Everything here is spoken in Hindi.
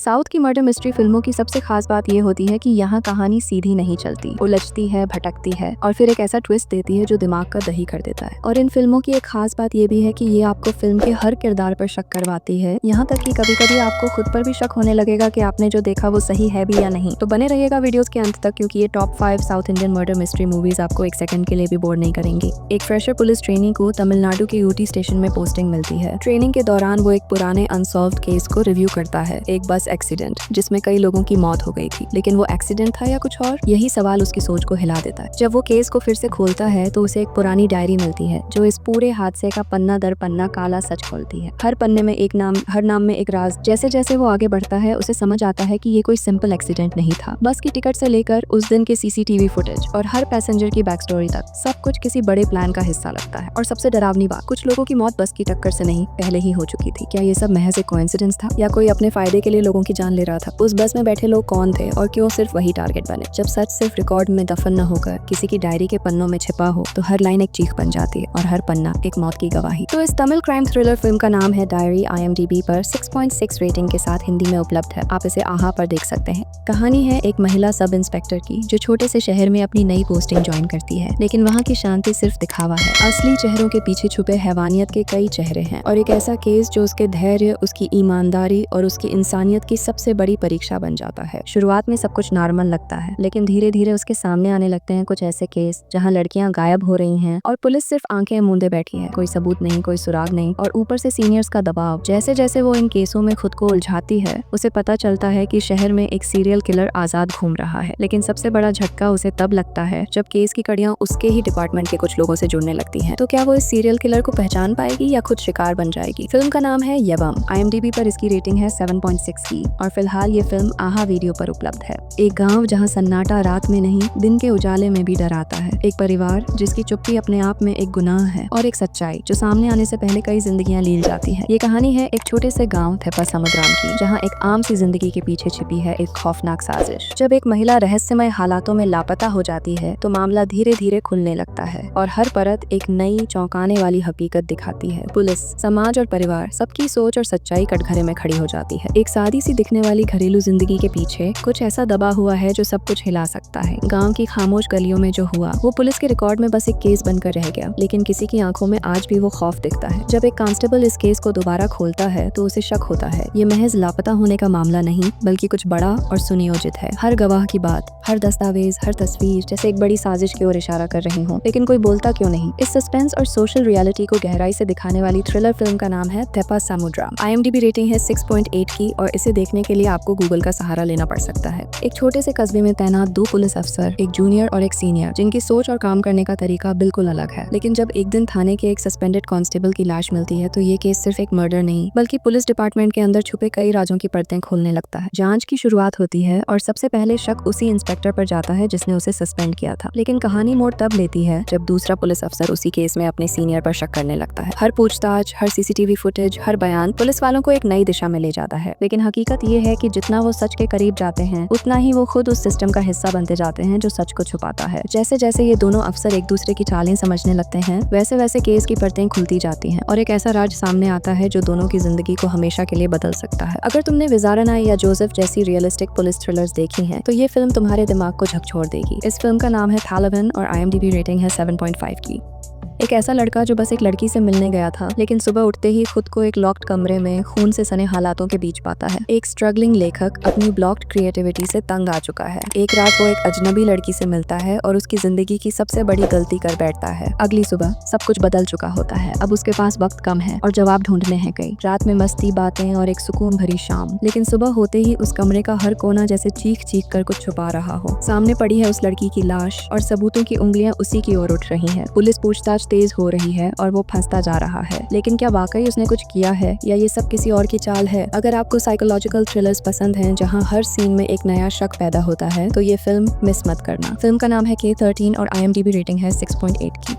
साउथ की मर्डर मिस्ट्री फिल्मों की सबसे खास बात ये होती है कि यहाँ कहानी सीधी नहीं चलती, उलझती है, भटकती है और फिर एक ऐसा ट्विस्ट देती है जो दिमाग का दही कर देता है। और इन फिल्मों की एक खास बात ये भी है कि ये आपको फिल्म के हर किरदार पर शक करवाती है, यहाँ तक कि कभी कभी आपको खुद पर भी शक होने लगेगा कि आपने जो देखा वो सही है भी या नहीं। तो बने रहिएगा वीडियोस के अंत तक, क्योंकि ये top 5 south Indian murder mystery movies आपको एक सेकंड के लिए भी बोर नहीं करेंगी। एक फ्रेशर पुलिस ट्रेनी को तमिलनाडु के यूटी स्टेशन में पोस्टिंग मिलती है। ट्रेनिंग के दौरान वो एक पुराने अनसॉल्व्ड केस को रिव्यू करता है, एक बस एक्सीडेंट जिसमें कई लोगों की मौत हो गई थी। लेकिन वो एक्सीडेंट था या कुछ और, यही सवाल उसकी सोच को हिला देता है। जब वो केस को फिर से खोलता है तो उसे एक पुरानी डायरी मिलती है जो इस पूरे हादसे का पन्ना दर पन्ना काला सच खोलती है। हर पन्ने में एक नाम, हर नाम में एक राज। जैसे जैसे वो आगे बढ़ता है उसे समझ आता है कि ये कोई सिंपल एक्सीडेंट नहीं था। बस की टिकट से लेकर उस दिन के सीसीटीवी फुटेज और हर पैसेंजर की बैक स्टोरी तक सब कुछ किसी बड़े प्लान का हिस्सा लगता है। और सबसे डरावनी बात, कुछ लोगों की मौत बस की टक्कर से नहीं, पहले ही हो चुकी थी। क्या ये सब महज एक कोइंसिडेंस था या कोई अपने फायदे के लिए लोगों की जान ले रहा था? उस बस में बैठे लोग कौन थे और क्यों सिर्फ वही टारगेट बने? जब सच सिर्फ रिकॉर्ड में दफन न होकर किसी की डायरी के पन्नों में छिपा हो तो हर लाइन एक चीख बन जाती है और हर पन्ना एक मौत की गवाही। तो इस तमिल क्राइम थ्रिलर फिल्म का नाम है डायरी। IMDb पर 6.6 रेटिंग के साथ हिंदी में उपलब्ध है। आप इसे आहा पर देख सकते हैं। कहानी है एक महिला सब इंस्पेक्टर की जो छोटे से शहर में अपनी नई पोस्टिंग ज्वाइन करती है, लेकिन वहाँ की शांति सिर्फ दिखावा है। असली चेहरों के पीछे छुपे हैवानियत के कई चेहरे हैं और एक ऐसा केस जो उसके धैर्य, उसकी ईमानदारी और उसकी इंसानियत की सबसे बड़ी परीक्षा बन जाता है। शुरुआत में सब कुछ नॉर्मल लगता है, लेकिन धीरे धीरे उसके सामने आने लगते हैं कुछ ऐसे केस जहां लड़कियां गायब हो रही हैं और पुलिस सिर्फ आंखें मूंदे बैठी है। कोई सबूत नहीं, कोई सुराग नहीं और ऊपर से सीनियर्स का दबाव। जैसे जैसे वो इन केसों में खुद को उलझाती है उसे पता चलता है कि शहर में एक सीरियल किलर आजाद घूम रहा है। लेकिन सबसे बड़ा झटका उसे तब लगता है जब केस की कड़ियां उसके ही डिपार्टमेंट के कुछ लोगों से जुड़ने लगती हैं। तो क्या वो इस सीरियल किलर को पहचान पाएगी या खुद शिकार बन जाएगी? फिल्म का नाम है यवम। IMDb पर इसकी रेटिंग है 7.6 की और फिलहाल ये फिल्म आहा वीडियो पर उपलब्ध है। एक गांव जहां सन्नाटा रात में नहीं, दिन के उजाले में भी डराता है। एक परिवार जिसकी चुप्पी अपने आप में एक गुनाह है और एक सच्चाई जो सामने आने से पहले कई जिंदगियां लील जाती है। ये कहानी है एक छोटे से गांव थेपा समुद्राम की, जहां एक आम सी जिंदगी के पीछे छिपी है एक खौफनाक साजिश। जब एक महिला रहस्यमय हालातों में लापता हो जाती है तो मामला धीरे धीरे खुलने लगता है और हर परत एक नई चौंकाने वाली हकीकत दिखाती है। पुलिस, समाज और परिवार, सबकी सोच और सच्चाई कटघरे में खड़ी हो जाती है। एक सादी सी दिखने वाली घरेलू जिंदगी के पीछे कुछ ऐसा दबा हुआ है जो सब कुछ हिला सकता है। गांव की खामोश गलियों में जो हुआ वो पुलिस के रिकॉर्ड में बस एक केस बनकर रह गया, लेकिन किसी की आंखों में आज भी वो खौफ दिखता है। जब एक कांस्टेबल इस केस को दोबारा खोलता है तो उसे शक होता है ये महज लापता होने का मामला नहीं बल्कि कुछ बड़ा और सुनियोजित है। हर गवाह की बात, हर दस्तावेज, हर तस्वीर जैसे एक बड़ी साजिश की ओर इशारा कर रही हो, लेकिन कोई बोलता क्यों नहीं? इस सस्पेंस और सोशल रियलिटी को गहराई से दिखाने वाली थ्रिलर फिल्म का नाम है थेपा समुद्राम। IMDb रेटिंग है 6.8 की और इसे देखने के लिए आपको गूगल का सहारा लेना पड़ सकता है। एक छोटे से कस्बे में तैनात 2 पुलिस अफसर, एक जूनियर और एक सीनियर, जिनकी सोच और काम करने का तरीका बिल्कुल अलग है। लेकिन जब एक दिन थाने के एक सस्पेंडेड कांस्टेबल की लाश मिलती है तो ये केस सिर्फ एक मर्डर नहीं बल्कि पुलिस डिपार्टमेंट के अंदर छुपे कई राजों की परतें खोलने लगता है। जांच की शुरुआत होती है और सबसे पहले शक उसी इंस्पेक्टर पर जाता है जिसने उसे सस्पेंड किया था। लेकिन कहानी मोड़ तब लेती है जब दूसरा पुलिस अफसर उसी केस में अपने सीनियर पर शक करने लगता है। हर पूछताछ, हर CCTV फुटेज, हर बयान पुलिस वालों को एक नई दिशा में ले जाता है। लेकिन हकीकत ये है कि जितना वो सच के करीब जाते हैं उतना ही वो खुद उस सिस्टम का हिस्सा बनते जाते हैं जो सच को छुपाता है। जैसे जैसे ये दोनों अफसर एक दूसरे की चालें समझने लगते हैं वैसे वैसे केस की परतें खुलती जाती हैं और एक ऐसा राज सामने आता है जो दोनों की जिंदगी को हमेशा के लिए बदल सकता है। अगर तुमने विजारना या जोसेफ जैसी रियलिस्टिक पुलिस थ्रिलर्स देखी हैं तो ये फिल्म तुम्हारे दिमाग को झकझोर देगी। इस फिल्म का नाम है थालावन और IMDb रेटिंग है 7.5 की। एक ऐसा लड़का जो बस एक लड़की से मिलने गया था, लेकिन सुबह उठते ही खुद को एक लॉक्ड कमरे में खून से सने हालातों के बीच पाता है। एक स्ट्रगलिंग लेखक अपनी ब्लॉक्ड क्रिएटिविटी से तंग आ चुका है। एक रात वो एक अजनबी लड़की से मिलता है और उसकी जिंदगी की सबसे बड़ी गलती कर बैठता है। अगली सुबह सब कुछ बदल चुका होता है। अब उसके पास वक्त कम है और जवाब ढूंढने हैं कई। रात में मस्ती, बातें और एक सुकून भरी शाम, लेकिन सुबह होते ही उस कमरे का हर कोना जैसे चीख चीख कर कुछ छुपा रहा हो। सामने पड़ी है उस लड़की की लाश और सबूतों की उंगलियां उसी की ओर उठ रही है। पुलिस पूछताछ तेज हो रही है और वो फंसता जा रहा है, लेकिन क्या वाकई उसने कुछ किया है या ये सब किसी और की चाल है? अगर आपको साइकोलॉजिकल थ्रिलर्स पसंद हैं जहां हर सीन में एक नया शक पैदा होता है तो ये फिल्म मिस मत करना। फिल्म का नाम है K13 और IMDb रेटिंग है 6.8 की।